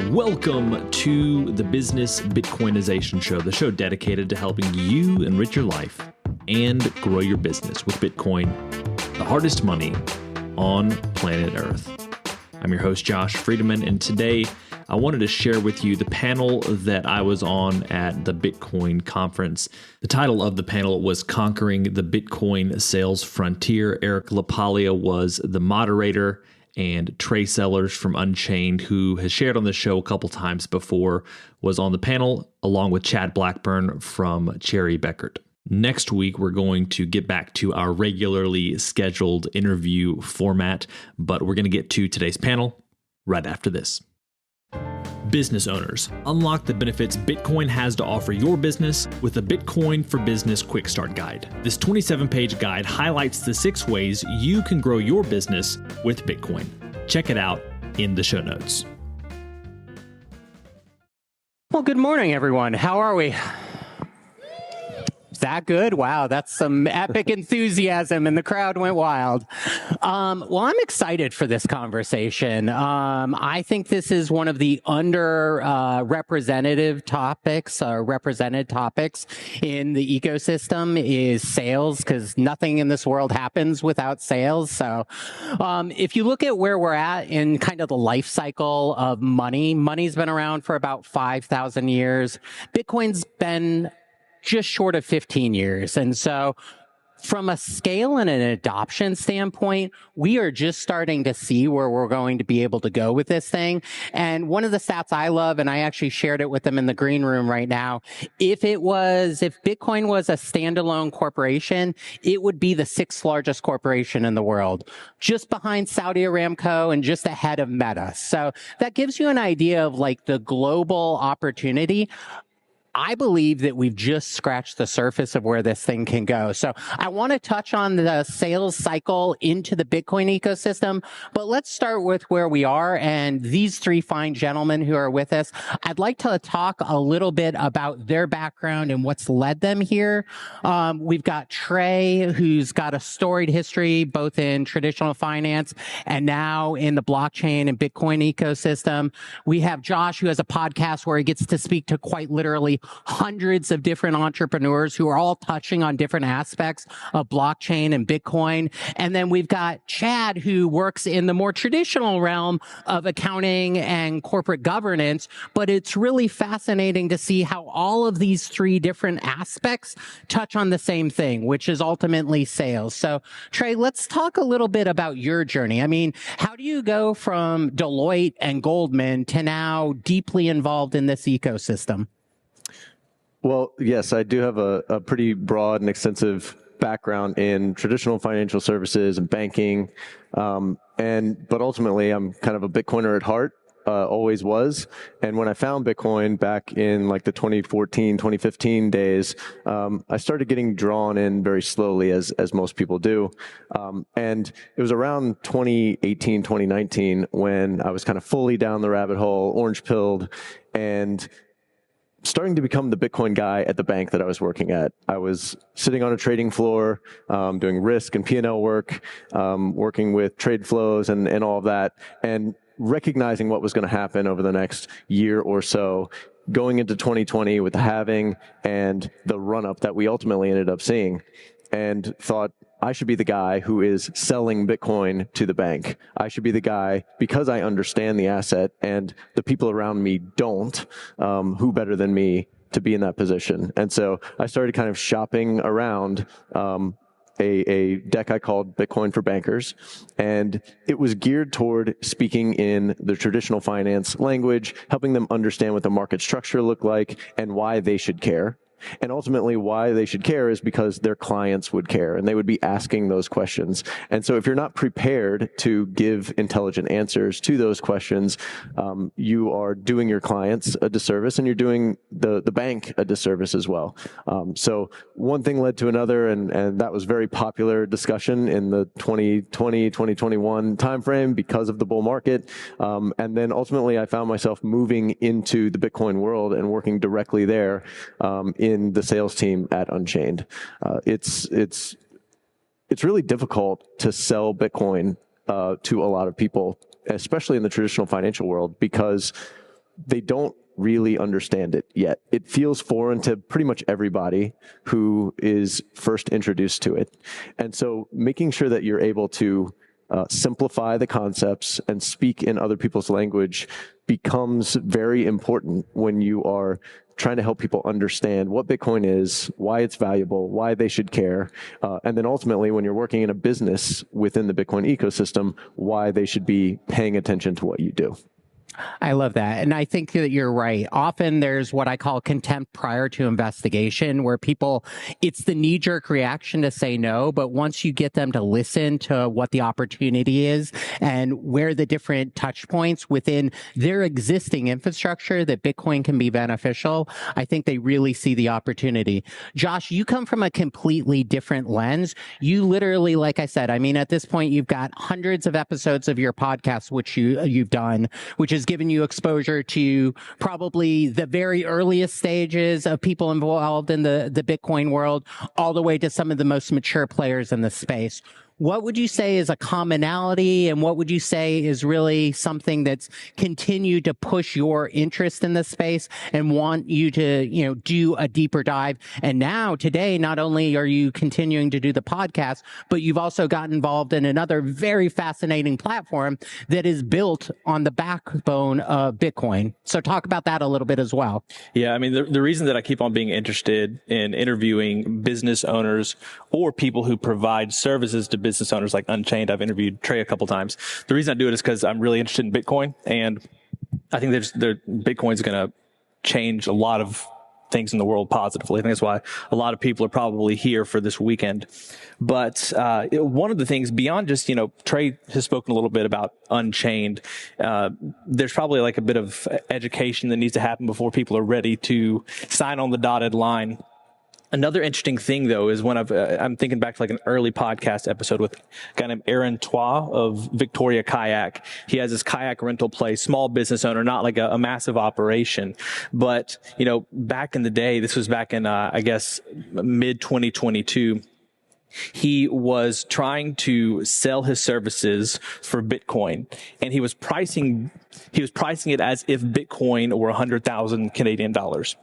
Welcome to the Business Bitcoinization Show, the show dedicated to helping you enrich your life and grow your business with Bitcoin, the hardest money on planet Earth. I'm your host, Josh Friedeman, and today I wanted to share with you the panel that I was on at the Bitcoin conference. The title of the panel was Conquering the Bitcoin Sales Frontier. Eric LaPaglia was the moderator, and Trey Sellers from Unchained, who has shared on the show a couple times before, was on the panel, along with Chad Blackburn from Cherry Beckert. Next week, we're going to get back to our regularly scheduled interview format, but we're going to get to today's panel right after this. Business owners, unlock the benefits Bitcoin has to offer your business with the Bitcoin for Business Quick Start Guide. This 27-page guide highlights the 6 ways you can grow your business with Bitcoin. Check it out in the show notes. Well, good morning, everyone. How are we? That good? Wow, that's some epic enthusiasm, and the crowd went wild. Well, I'm excited for this conversation. I think this is one of the represented topics in the ecosystem is sales, because nothing in this world happens without sales. So if you look at where we're at in kind of the life cycle of money's been around for about 5,000 years. Bitcoin's been just short of 15 years. And so from a scale and an adoption standpoint, we are just starting to see where we're going to be able to go with this thing. And one of the stats I love, and I actually shared it with them in the green room right now, if Bitcoin was a standalone corporation, it would be the 6th largest corporation in the world, just behind Saudi Aramco and just ahead of Meta. So that gives you an idea of like the global opportunity. I believe that we've just scratched the surface of where this thing can go. So I want to touch on the sales cycle into the Bitcoin ecosystem, but let's start with where we are and these 3 fine gentlemen who are with us. I'd like to talk a little bit about their background and what's led them here. We've got Trey, who's got a storied history both in traditional finance and now in the blockchain and Bitcoin ecosystem. We have Josh, who has a podcast where he gets to speak to quite literally hundreds of different entrepreneurs who are all touching on different aspects of blockchain and Bitcoin. And then we've got Chad, who works in the more traditional realm of accounting and corporate governance. But it's really fascinating to see how all of these 3 different aspects touch on the same thing, which is ultimately sales. So Trey, let's talk a little bit about your journey. I mean, how do you go from Deloitte and Goldman to now deeply involved in this ecosystem? Well, yes, I do have a pretty broad and extensive background in traditional financial services and banking. But ultimately, I'm kind of a Bitcoiner at heart, always was. And when I found Bitcoin back in like the 2014, 2015 days, I started getting drawn in very slowly, as most people do. And it was around 2018, 2019 when I was kind of fully down the rabbit hole, orange-pilled, and starting to become the Bitcoin guy at the bank that I was working at. I was sitting on a trading floor, doing risk and P&L work, working with trade flows and all of that, and recognizing what was going to happen over the next year or so, going into 2020 with the halving and the run-up that we ultimately ended up seeing, and thought, I should be the guy who is selling Bitcoin to the bank. I should be the guy, because I understand the asset and the people around me don't, who better than me to be in that position? And so I started kind of shopping around a deck I called Bitcoin for Bankers, and it was geared toward speaking in the traditional finance language, helping them understand what the market structure looked like and why they should care. And ultimately why they should care is because their clients would care and they would be asking those questions. And so if you're not prepared to give intelligent answers to those questions, you are doing your clients a disservice and you're doing the bank a disservice as well. So one thing led to another, and that was very popular discussion in the 2020, 2021 timeframe because of the bull market. And then ultimately I found myself moving into the Bitcoin world and working directly there in the sales team at Unchained. It's really difficult to sell Bitcoin to a lot of people, especially in the traditional financial world, because they don't really understand it yet. It feels foreign to pretty much everybody who is first introduced to it. And so making sure that you're able to simplify the concepts and speak in other people's language becomes very important when you are trying to help people understand what Bitcoin is, why it's valuable, why they should care, and then ultimately when you're working in a business within the Bitcoin ecosystem, why they should be paying attention to what you do. I love that. And I think that you're right. Often there's what I call contempt prior to investigation, where people, it's the knee-jerk reaction to say no, but once you get them to listen to what the opportunity is and where the different touch points within their existing infrastructure that Bitcoin can be beneficial, I think they really see the opportunity. Josh, you come from a completely different lens. You literally, like I said, I mean, at this point, you've got hundreds of episodes of your podcast, which you've done, which is given you exposure to probably the very earliest stages of people involved in the Bitcoin world, all the way to some of the most mature players in the space. What would you say is a commonality, and what would you say is really something that's continued to push your interest in this space and want you to, do a deeper dive? And now today, not only are you continuing to do the podcast, but you've also gotten involved in another very fascinating platform that is built on the backbone of Bitcoin. So talk about that a little bit as well. Yeah, I mean, the reason that I keep on being interested in interviewing business owners or people who provide services to business owners like Unchained, I've interviewed Trey a couple times. The reason I do it is because I'm really interested in Bitcoin, and I think Bitcoin's going to change a lot of things in the world positively. I think that's why a lot of people are probably here for this weekend. But one of the things beyond just, Trey has spoken a little bit about Unchained. There's probably like a bit of education that needs to happen before people are ready to sign on the dotted line. Another interesting thing, though, is when I'm thinking back to like an early podcast episode with a guy named Aaron Tois of Victoria Kayak. He has this kayak rental place, small business owner, not like a massive operation. But, back in the day, this was back in, I guess, mid 2022. He was trying to sell his services for Bitcoin, and he was pricing it as if Bitcoin were 100,000 Canadian dollars.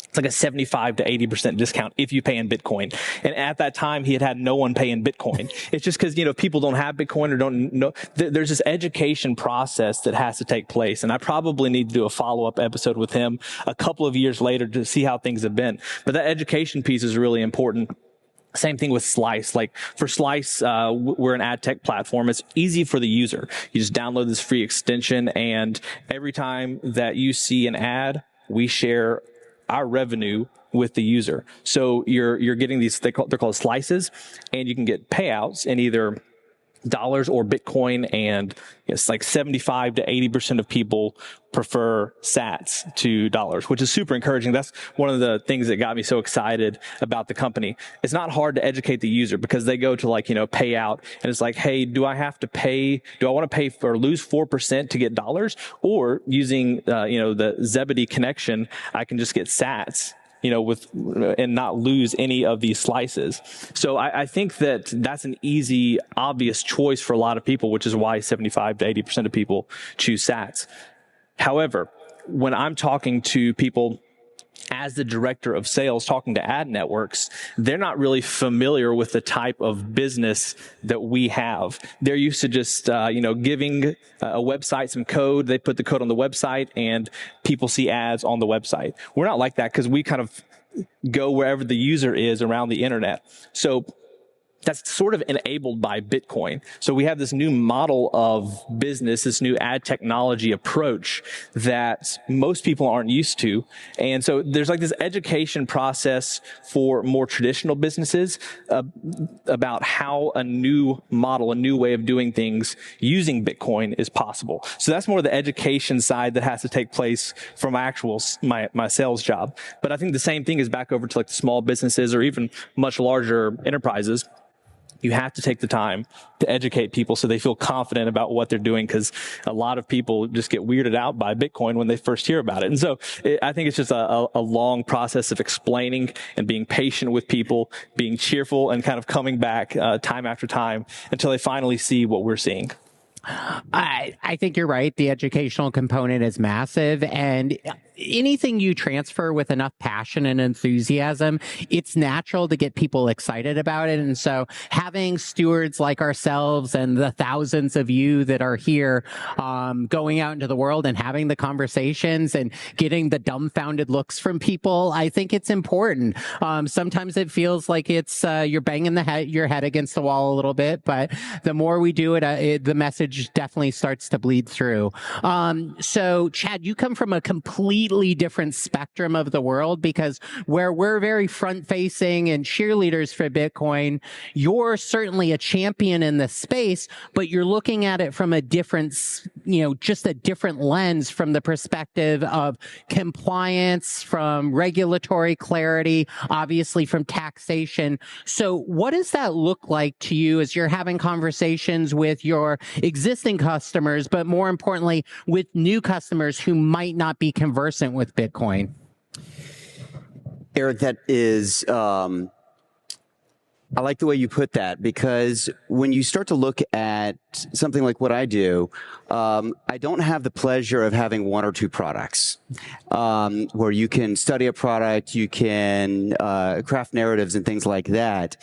It's like a 75 to 80% discount if you pay in Bitcoin. And at that time, he had no one pay in Bitcoin. It's just because, people don't have Bitcoin or don't know. There's this education process that has to take place. And I probably need to do a follow-up episode with him a couple of years later to see how things have been. But that education piece is really important. Same thing with Slice. Like for Slice, we're an ad tech platform. It's easy for the user. You just download this free extension, and every time that you see an ad, we share our revenue with the user. So you're getting these, they're called slices, and you can get payouts in either dollars or Bitcoin, and it's like 75 to 80% of people prefer sats to dollars, which is super encouraging. That's one of the things that got me so excited about the company. It's not hard to educate the user because they go to payout, and it's like, hey, do I want to pay or lose 4% to get dollars? Or using, the Zebedee connection, I can just get sats, and not lose any of these slices. So I think that that's an easy, obvious choice for a lot of people, which is why 75 to 80% of people choose sats. However, when I'm talking to people as the director of sales, talking to ad networks, they're not really familiar with the type of business that we have. They're used to just, giving a website some code. They put the code on the website and people see ads on the website. We're not like that because we kind of go wherever the user is around the internet. So that's sort of enabled by Bitcoin. So we have this new model of business, this new ad technology approach that most people aren't used to. And so there's like this education process for more traditional businesses about how a new model, a new way of doing things using Bitcoin is possible. So that's more the education side that has to take place from my sales job. But I think the same thing is back over to like the small businesses or even much larger enterprises. You have to take the time to educate people so they feel confident about what they're doing, because a lot of people just get weirded out by Bitcoin when they first hear about it. And so I think it's just a long process of explaining and being patient with people, being cheerful and kind of coming back time after time until they finally see what we're seeing. I think you're right. The educational component is massive, and anything you transfer with enough passion and enthusiasm, it's natural to get people excited about it. And so having stewards like ourselves and the thousands of you that are here, going out into the world and having the conversations and getting the dumbfounded looks from people, I think it's important. Sometimes it feels like it's you're banging your head against the wall a little bit, but the more we do it, the message definitely starts to bleed through. So Chad, you come from a completely different spectrum of the world, because where we're very front facing and cheerleaders for Bitcoin, you're certainly a champion in this space, but you're looking at it from a different, just a different lens, from the perspective of compliance, from regulatory clarity, obviously from taxation. So what does that look like to you as you're having conversations with your existing customers, but more importantly, with new customers who might not be conversant with Bitcoin? Eric, that is, I like the way you put that, because when you start to look at something like what I do, I don't have the pleasure of having one or two products, where you can study a product, you can craft narratives and things like that.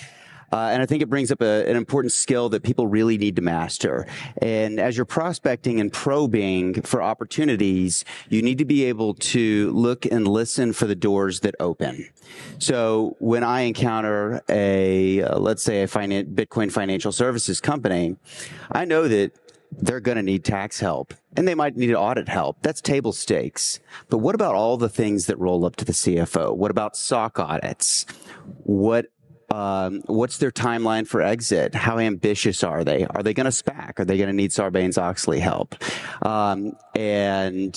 And I think it brings up an important skill that people really need to master. And as you're prospecting and probing for opportunities, you need to be able to look and listen for the doors that open. So when I encounter let's say a Bitcoin financial services company, I know that they're going to need tax help, and they might need audit help. That's table stakes. But what about all the things that roll up to the CFO? What about SOC audits? What's their timeline for exit? How ambitious are they? Are they going to SPAC? Are they going to need Sarbanes-Oxley help? And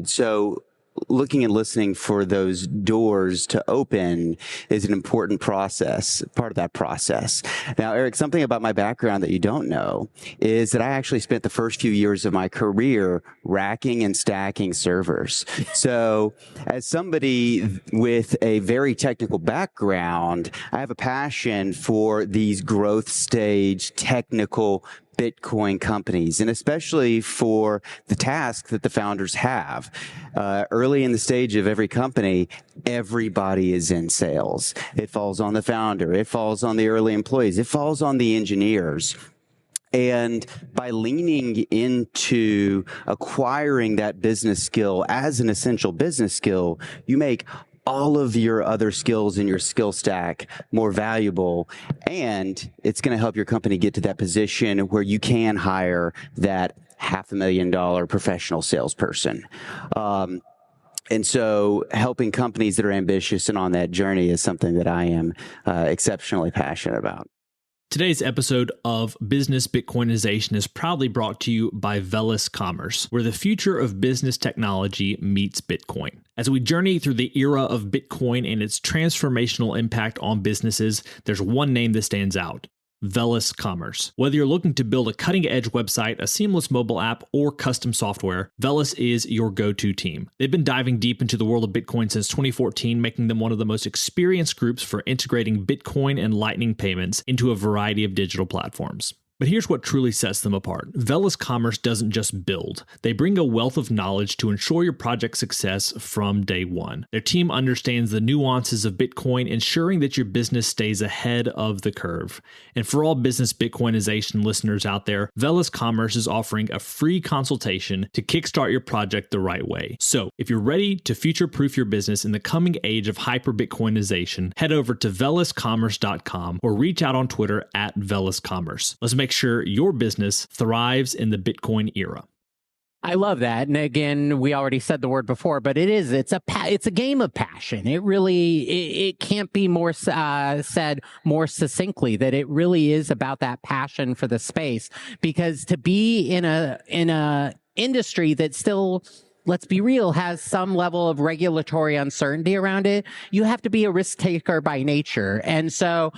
so looking and listening for those doors to open is an important process, part of that process. Now, Eric, something about my background that you don't know is that I actually spent the first few years of my career racking and stacking servers. So as somebody with a very technical background, I have a passion for these growth stage technical Bitcoin companies, and especially for the task that the founders have. Early in the stage of every company, everybody is in sales. It falls on the founder. It falls on the early employees. It falls on the engineers. And by leaning into acquiring that business skill as an essential business skill, you make all of your other skills in your skill stack more valuable, and it's going to help your company get to that position where you can hire that $500,000 professional salesperson. And so helping companies that are ambitious and on that journey is something that I am exceptionally passionate about. Today's episode of Business Bitcoinization is proudly brought to you by Velis Commerce, where the future of business technology meets Bitcoin. As we journey through the era of Bitcoin and its transformational impact on businesses, there's one name that stands out: Velis Commerce. Whether you're looking to build a cutting-edge website, a seamless mobile app, or custom software, Velis is your go-to team. They've been diving deep into the world of Bitcoin since 2014, making them one of the most experienced groups for integrating Bitcoin and Lightning payments into a variety of digital platforms. But here's what truly sets them apart. Velis Commerce doesn't just build. They bring a wealth of knowledge to ensure your project's success from day one. Their team understands the nuances of Bitcoin, ensuring that your business stays ahead of the curve. And for all business Bitcoinization listeners out there, Velis Commerce is offering a free consultation to kickstart your project the right way. So if you're ready to future-proof your business in the coming age of hyper-Bitcoinization, head over to veliscommerce.com or reach out on Twitter at veliscommerce. Let's make sure your business thrives in the Bitcoin era. I love that. And again, we already said the word before, but it's a game of passion. It can't be more said more succinctly, that it really is about that passion for the space. Because to be in a industry that still, let's be real, has some level of regulatory uncertainty around it, you have to be a risk taker by nature. And so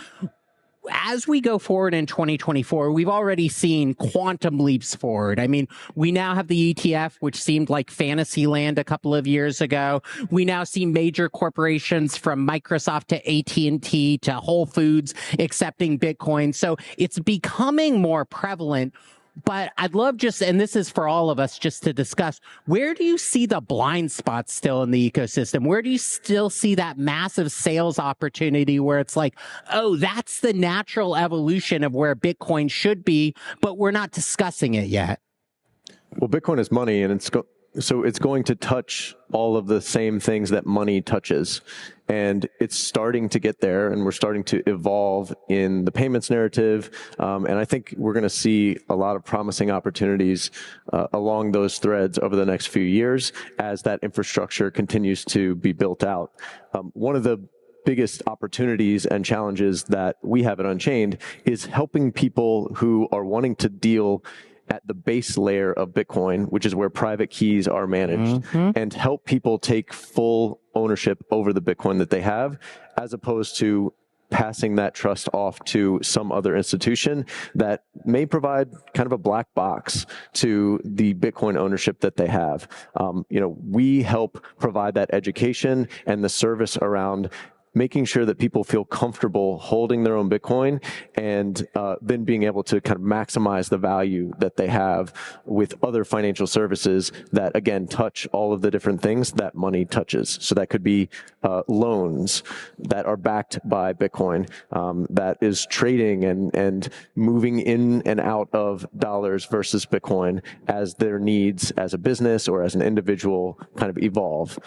as we go forward in 2024, we've already seen quantum leaps forward. I mean, we now have the ETF, which seemed like fantasy land a couple of years ago. We now see major corporations from Microsoft to AT&T to Whole Foods accepting Bitcoin. So it's becoming more prevalent. But I'd love and this is for all of us, just to discuss, where do you see the blind spots still in the ecosystem? Where do you still see that massive sales opportunity where it's like, oh, that's the natural evolution of where Bitcoin should be, but we're not discussing it yet? Well, Bitcoin is money, and so it's going to touch all of the same things that money touches. And it's starting to get there, and we're starting to evolve in the payments narrative. And I think we're going to see a lot of promising opportunities along those threads over the next few years as that infrastructure continues to be built out. One of the biggest opportunities and challenges that we have at Unchained is helping people who are wanting to deal at the base layer of Bitcoin, which is where private keys are managed, and help people take full ownership over the Bitcoin that they have, as opposed to passing that trust off to some other institution that may provide kind of a black box to the Bitcoin ownership that they have. We help provide that education and the service around making sure that people feel comfortable holding their own Bitcoin, and then being able to kind of maximize the value that they have with other financial services that, again, touch all of the different things that money touches. So that could be loans that are backed by Bitcoin, that is trading and moving in and out of dollars versus Bitcoin as their needs as a business or as an individual kind of evolve.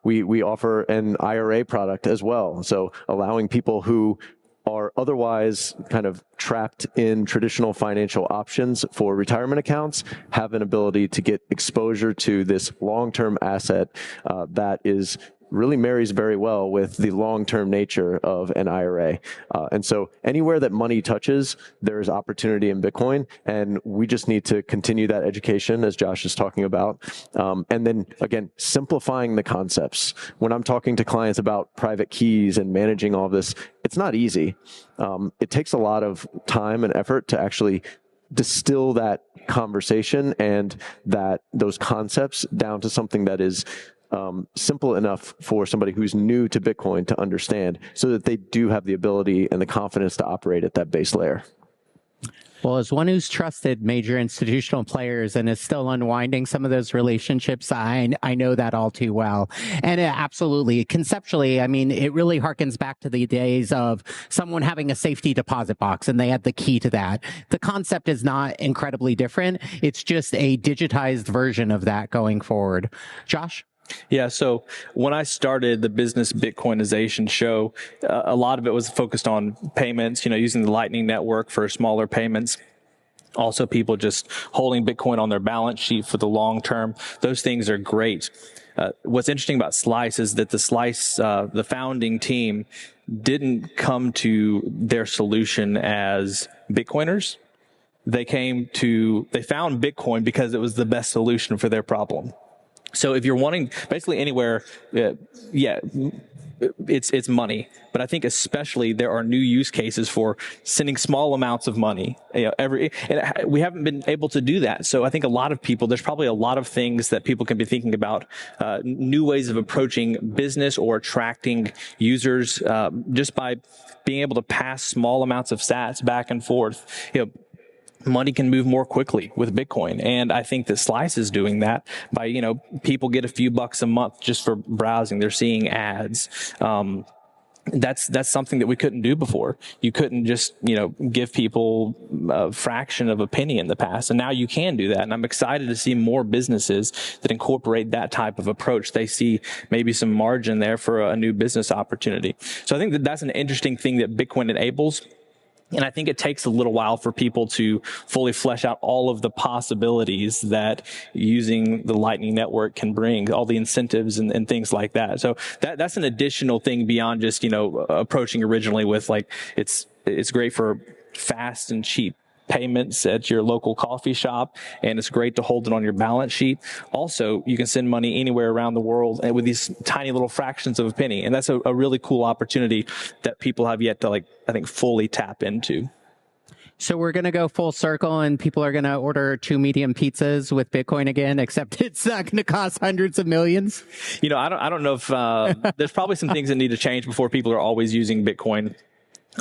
We offer an IRA product as well. So allowing people who are otherwise kind of trapped in traditional financial options for retirement accounts have an ability to get exposure to this long-term asset that is really marries very well with the long-term nature of an IRA. And so anywhere that money touches, there's opportunity in Bitcoin, and we just need to continue that education, as Josh is talking about. And then, again, simplifying the concepts. When I'm talking to clients about private keys and managing all of this, it's not easy. It takes a lot of time and effort to actually distill that conversation and those concepts down to something that is simple enough for somebody who's new to Bitcoin to understand, so that they do have the ability and the confidence to operate at that base layer. Well, as one who's trusted major institutional players and is still unwinding some of those relationships, I know that all too well. And absolutely, conceptually, I mean, it really harkens back to the days of someone having a safety deposit box and they had the key to that. The concept is not incredibly different. It's just a digitized version of that going forward. Josh? Yeah, so when I started the Business Bitcoinization show, a lot of it was focused on payments, using the Lightning Network for smaller payments. Also, people just holding Bitcoin on their balance sheet for the long term. Those things are great. What's interesting about Slice is that the founding team didn't come to their solution as Bitcoiners. They found Bitcoin because it was the best solution for their problem. So if you're wanting basically anywhere, it's money. But I think especially there are new use cases for sending small amounts of money. And we haven't been able to do that. So I think a lot of people, there's probably a lot of things that people can be thinking about, new ways of approaching business or attracting users, just by being able to pass small amounts of sats back and forth. Money can move more quickly with Bitcoin. And I think that Slice is doing that by, people get a few bucks a month just for browsing. They're seeing ads. That's something that we couldn't do before. You couldn't just, give people a fraction of a penny in the past. And now you can do that. And I'm excited to see more businesses that incorporate that type of approach. They see maybe some margin there for a new business opportunity. So I think that that's an interesting thing that Bitcoin enables. And I think it takes a little while for people to fully flesh out all of the possibilities that using the Lightning Network can bring, all the incentives and things like that. So that's an additional thing beyond just, approaching originally with it's great for fast and cheap payments at your local coffee shop, and it's great to hold it on your balance sheet. Also, you can send money anywhere around the world with these tiny little fractions of a penny, and that's a really cool opportunity that people have yet to, I think, fully tap into. So we're going to go full circle and people are going to order 2 medium pizzas with Bitcoin again, except it's not going to cost hundreds of millions. I don't know if there's probably some things that need to change before people are always using Bitcoin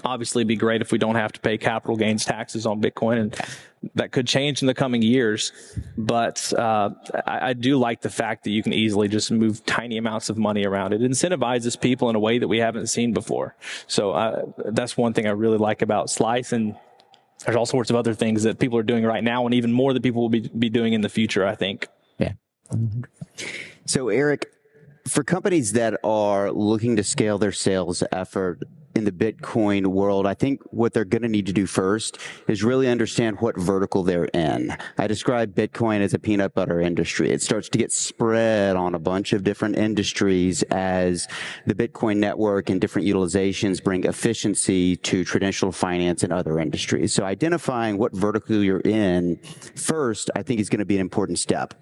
obviously be great if we don't have to pay capital gains taxes on Bitcoin, and that could change in the coming years. But I do like the fact that you can easily just move tiny amounts of money around. It incentivizes people in a way that we haven't seen before. So that's one thing I really like about Slice, and there's all sorts of other things that people are doing right now, and even more that people will be doing in the future, I think. Yeah. So, Eric, for companies that are looking to scale their sales effort in the Bitcoin world, I think what they're going to need to do first is really understand what vertical they're in. I describe Bitcoin as a peanut butter industry. It starts to get spread on a bunch of different industries as the Bitcoin network and different utilizations bring efficiency to traditional finance and other industries. So identifying what vertical you're in first, I think, is going to be an important step.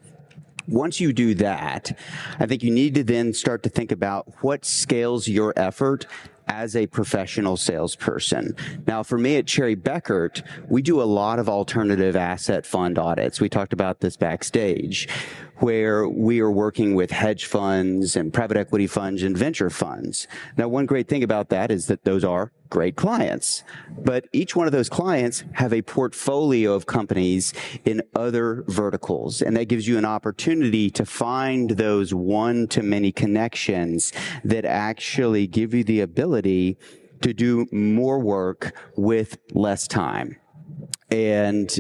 Once you do that, I think you need to then start to think about what scales your effort as a professional salesperson. Now, for me at Cherry Beckert, we do a lot of alternative asset fund audits. We talked about this backstage, where we are working with hedge funds and private equity funds and venture funds. Now, one great thing about that is that those are great clients, but each one of those clients have a portfolio of companies in other verticals, and that gives you an opportunity to find those one-to-many connections that actually give you the ability to do more work with less time. And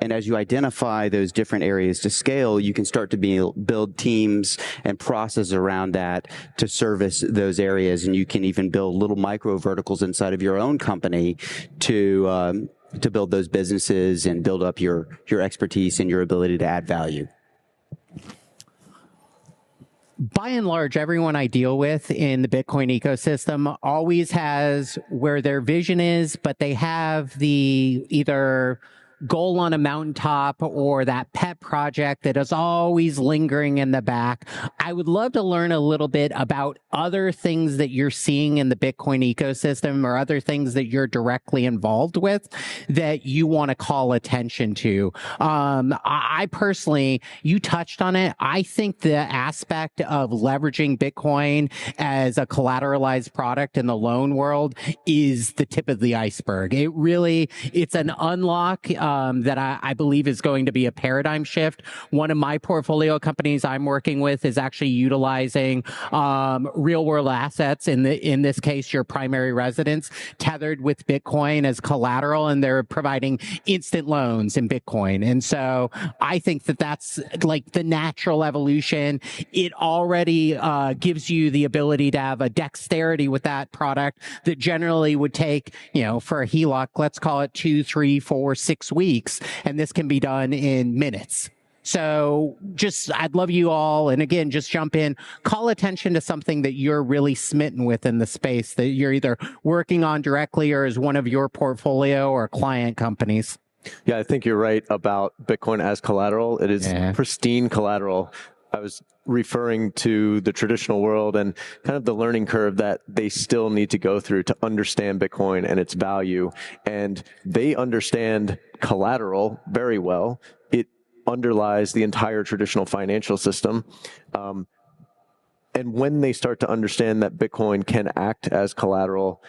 as you identify those different areas to scale, you can start to build teams and processes around that to service those areas. And you can even build little micro verticals inside of your own company to build those businesses and build up your expertise and your ability to add value. By and large, everyone I deal with in the Bitcoin ecosystem always has where their vision is, but they have the either goal on a mountaintop or that pet project that is always lingering in the back. I would love to learn a little bit about other things that you're seeing in the Bitcoin ecosystem or other things that you're directly involved with that you want to call attention to. I personally, you touched on it. I think the aspect of leveraging Bitcoin as a collateralized product in the loan world is the tip of the iceberg. It's an unlock that I believe is going to be a paradigm shift. One of my portfolio companies I'm working with is actually utilizing real world assets, in this case, your primary residence, tethered with Bitcoin as collateral, and they're providing instant loans in Bitcoin. And so I think that that's like the natural evolution. It already gives you the ability to have a dexterity with that product that generally would take, for a HELOC, let's call it 2, 3, 4, 6 weeks, and this can be done in minutes. So I'd love you all, and again, just jump in, call attention to something that you're really smitten with in the space that you're either working on directly or as one of your portfolio or client companies. Yeah, I think you're right about Bitcoin as collateral. It is pristine collateral. I was referring to the traditional world and kind of the learning curve that they still need to go through to understand Bitcoin and its value. And they understand collateral very well. It underlies the entire traditional financial system. And when they start to understand that Bitcoin can act as collateral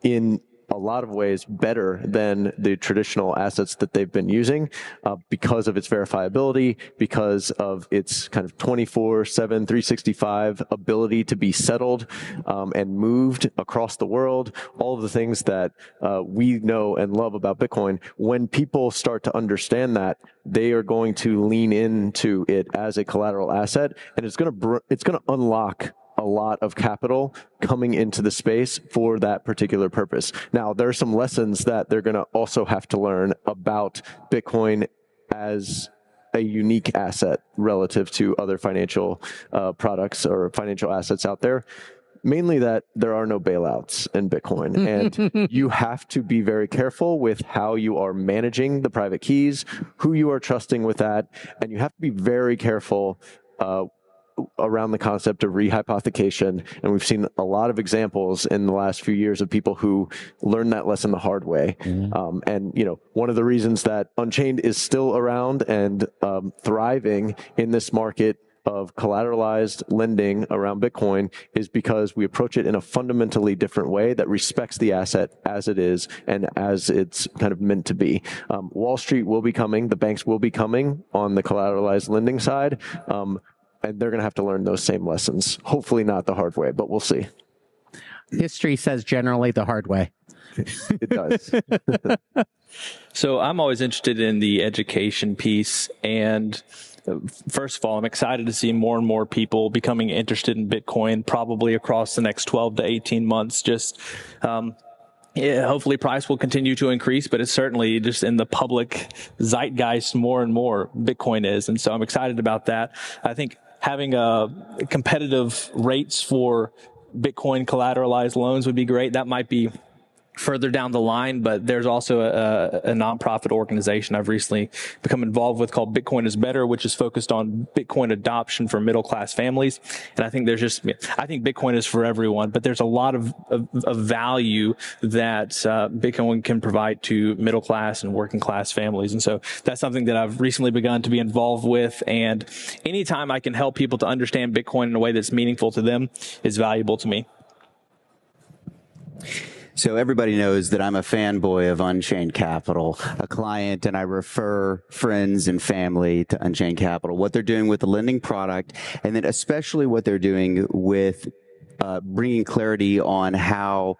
in a lot of ways better than the traditional assets that they've been using, because of its verifiability, because of its kind of 24/7, 365 ability to be settled and moved across the world, all of the things that we know and love about Bitcoin. When people start to understand that, they are going to lean into it as a collateral asset, and it's going to unlock a lot of capital coming into the space for that particular purpose. Now, there are some lessons that they're going to also have to learn about Bitcoin as a unique asset relative to other financial products or financial assets out there. Mainly that there are no bailouts in Bitcoin, and you have to be very careful with how you are managing the private keys, who you are trusting with that, and you have to be very careful around the concept of rehypothecation. And we've seen a lot of examples in the last few years of people who learned that lesson the hard way. And, one of the reasons that Unchained is still around and thriving in this market of collateralized lending around Bitcoin is because we approach it in a fundamentally different way that respects the asset as it is and as it's kind of meant to be. Wall Street will be coming, the banks will be coming on the collateralized lending side, and they're going to have to learn those same lessons. Hopefully not the hard way, but we'll see. History says generally the hard way. It does. So I'm always interested in the education piece. And first of all, I'm excited to see more and more people becoming interested in Bitcoin, probably across the next 12 to 18 months. Hopefully price will continue to increase, but it's certainly just in the public zeitgeist more and more Bitcoin is. And so I'm excited about that. I think having competitive rates for Bitcoin collateralized loans would be great. That might be further down the line, but there's also a nonprofit organization I've recently become involved with called Bitcoin is Better, which is focused on Bitcoin adoption for middle-class families. And I think I think Bitcoin is for everyone, but there's a lot of value that Bitcoin can provide to middle-class and working-class families. And so that's something that I've recently begun to be involved with. And anytime I can help people to understand Bitcoin in a way that's meaningful to them is valuable to me. So everybody knows that I'm a fanboy of Unchained Capital, a client, and I refer friends and family to Unchained Capital, what they're doing with the lending product, and then especially what they're doing with bringing clarity on how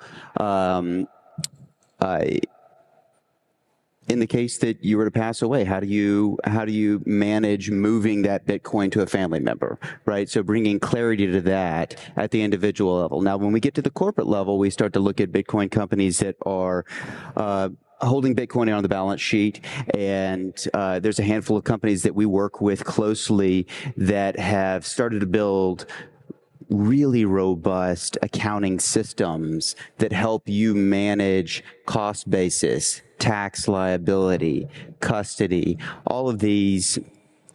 in the case that you were to pass away, how do you manage moving that Bitcoin to a family member, right? So bringing clarity to that at the individual level. Now, when we get to the corporate level, we start to look at Bitcoin companies that are holding Bitcoin on the balance sheet, and there's a handful of companies that we work with closely that have started to build really robust accounting systems that help you manage cost basis, tax liability, custody, all of these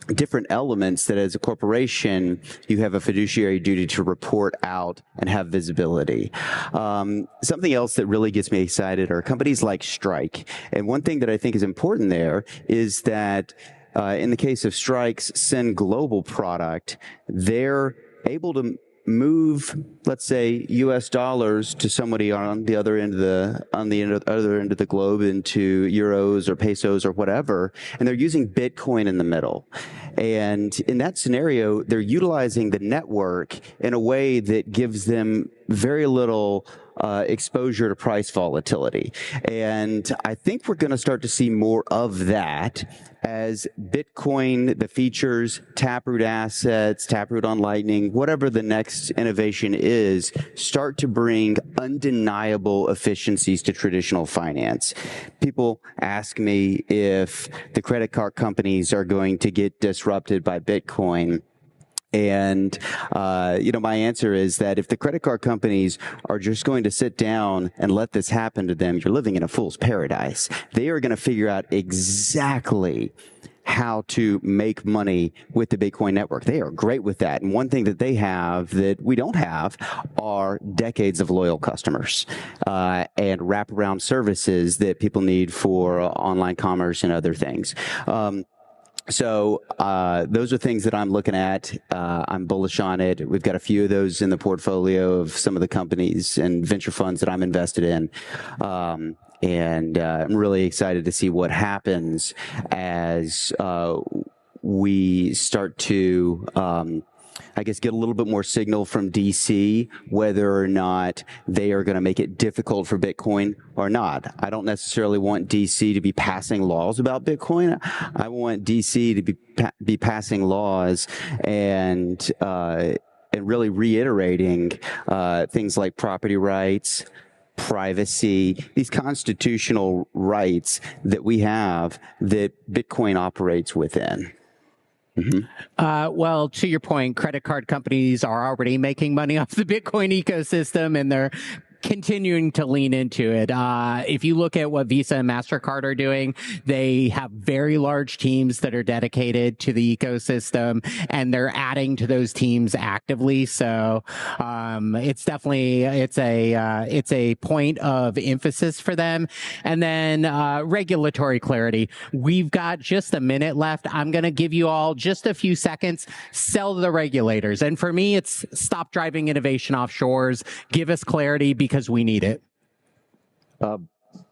different elements that as a corporation, you have a fiduciary duty to report out and have visibility. Something else that really gets me excited are companies like Strike. And one thing that I think is important there is that in the case of Strike's Send Global product, they're able to move, let's say, U.S. dollars to somebody on the other end of the globe into euros or pesos or whatever, and they're using Bitcoin in the middle. And in that scenario, they're utilizing the network in a way that gives them very little exposure to price volatility. And I think we're going to start to see more of that as Bitcoin, the features, Taproot assets, Taproot on Lightning, whatever the next innovation is, start to bring undeniable efficiencies to traditional finance. People ask me if the credit card companies are going to get disrupted by Bitcoin. And, my answer is that if the credit card companies are just going to sit down and let this happen to them, you're living in a fool's paradise. They are going to figure out exactly how to make money with the Bitcoin network. They are great with that. And one thing that they have that we don't have are decades of loyal customers and wraparound services that people need for online commerce and other things. So those are things that I'm looking at. I'm bullish on it. We've got a few of those in the portfolio of some of the companies and venture funds that I'm invested in. And I'm really excited to see what happens as we start to get a little bit more signal from DC whether or not they are going to make it difficult for Bitcoin or not. I don't necessarily want DC to be passing laws about Bitcoin. I want DC to be passing laws and really reiterating things like property rights, privacy, these constitutional rights that we have that Bitcoin operates within. Mm-hmm. Well, to your point, credit card companies are already making money off the Bitcoin ecosystem, and they're continuing to lean into it. If you look at what Visa and MasterCard are doing, they have very large teams that are dedicated to the ecosystem, and they're adding to those teams actively. So it's definitely it's a point of emphasis for them. And then regulatory clarity. We've got just a minute left. I'm going to give you all just a few seconds. Sell to the regulators. And for me, it's stop driving innovation offshores. Give us clarity because we need it.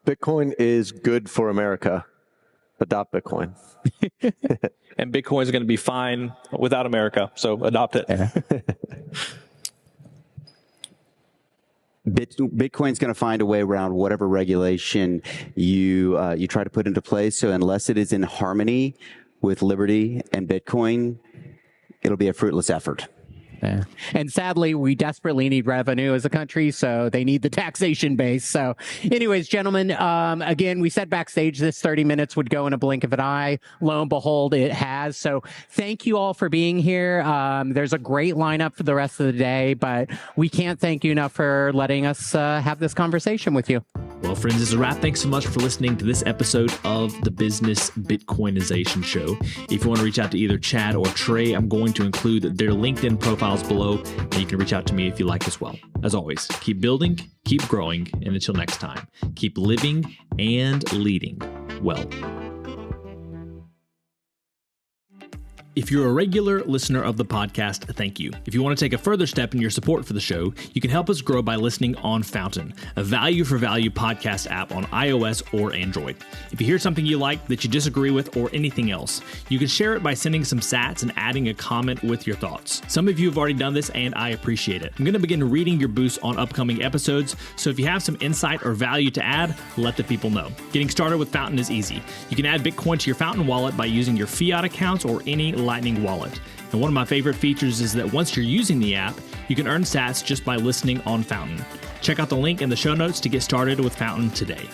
Bitcoin is good for America. Adopt Bitcoin. And Bitcoin is going to be fine without America, so adopt it. Yeah. Bitcoin's going to find a way around whatever regulation you try to put into place. So unless it is in harmony with liberty and Bitcoin, it'll be a fruitless effort. Yeah. And sadly, we desperately need revenue as a country, so they need the taxation base. So anyways, gentlemen, again, we said backstage this 30 minutes would go in a blink of an eye. Lo and behold, it has. So thank you all for being here. There's a great lineup for the rest of the day, but we can't thank you enough for letting us have this conversation with you. Well, friends, as a wrap, thanks so much for listening to this episode of the Business Bitcoinization Show. If you want to reach out to either Chad or Trey, I'm going to include their LinkedIn profiles below, and you can reach out to me if you like as well. As always, keep building, keep growing, and until next time, keep living and leading well. If you're a regular listener of the podcast, thank you. If you want to take a further step in your support for the show, you can help us grow by listening on Fountain, a value-for-value podcast app on iOS or Android. If you hear something you like that you disagree with or anything else, you can share it by sending some sats and adding a comment with your thoughts. Some of you have already done this, and I appreciate it. I'm going to begin reading your boosts on upcoming episodes, so if you have some insight or value to add, let the people know. Getting started with Fountain is easy. You can add Bitcoin to your Fountain wallet by using your fiat accounts or any Lightning wallet. And one of my favorite features is that once you're using the app, you can earn sats just by listening on Fountain. Check out the link in the show notes to get started with Fountain today.